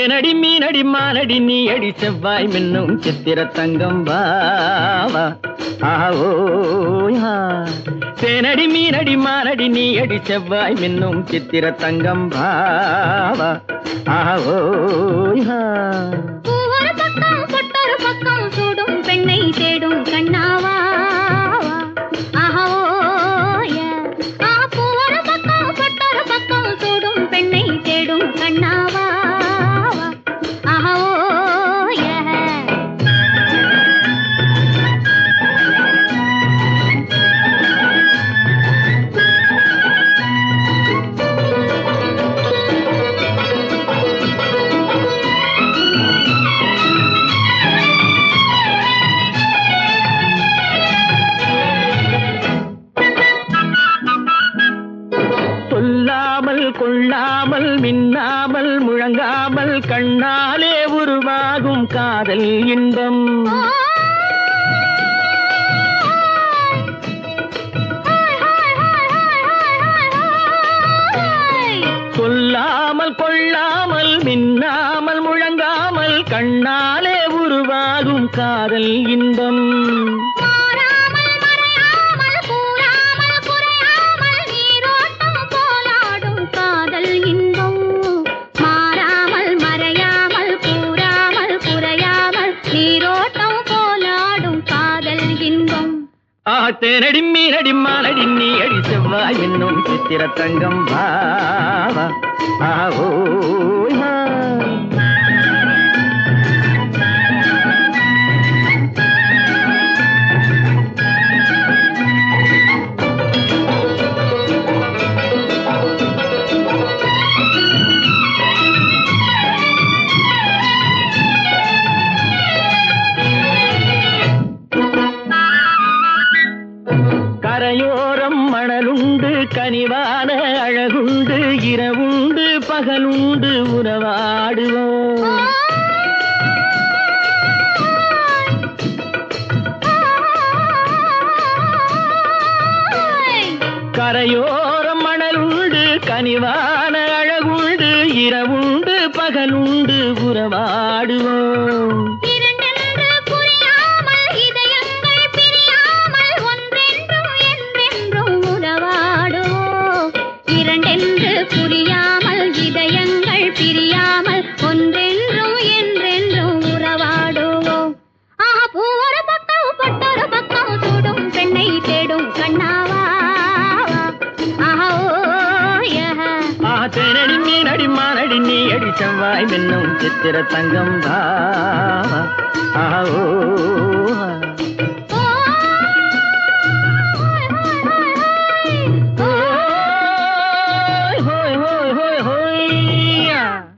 தேனடி மீனடி மானடி நீ அடி செவ்வாய் மின்னும் சித்திர தங்கம் வாவா ஆவோயா. தேனடி மீனடி மானடி நீ அடி செவ்வாய் மின்னும் சித்திர தங்கம் வாவா ஆவோயா. ஒரு பக்கம் பொட்டொரு பக்கம் சூடும் பெண்ணை தேடும் கண்ணாவா ஆவோய. ஒரு பக்கம் பொட்டொரு பக்கம் சூடும் பெண்ணை தேடும் கண்ணாவா. சொல்லாமல் கொள்ளாமல் மின்னாமல் முழங்காமல் கண்ணாலே உருவாகும் காதல் இன்பம். சொல்லாமல் கொள்ளாமல் மின்னாமல் முழங்காமல் கண்ணாலே உருவாகும் காதல் இன்பம். தேனடி மீனடி மானடி நீ அடி செவ்வாய் என்னும் சித்திர தங்கம் வாவா ஆவோயா. கரையோரம் மணலுண்டு கனிவான அழகுண்டு இரவுண்டு பகலுண்டு உறவாடுவோம். கரையோரம் மணலுண்டு கனிவான அழகுண்டு இரவுண்டு பகலுண்டு உறவாடுவோம். புரியாமல் இதயங்கள் பிரியாமல் ஒன்றென்றும் என்றென்றும் உறவாடுவோம். ஒரு பக்கம் பொட்டொரு பக்கம் சூடும் பெண்ணை தேடும் கண்ணாவா தேனடி மீனடி மானடி நீ அடி செவ்வாய் மின்னும் சித்திர தங்கம் வாவா ஆவோயா.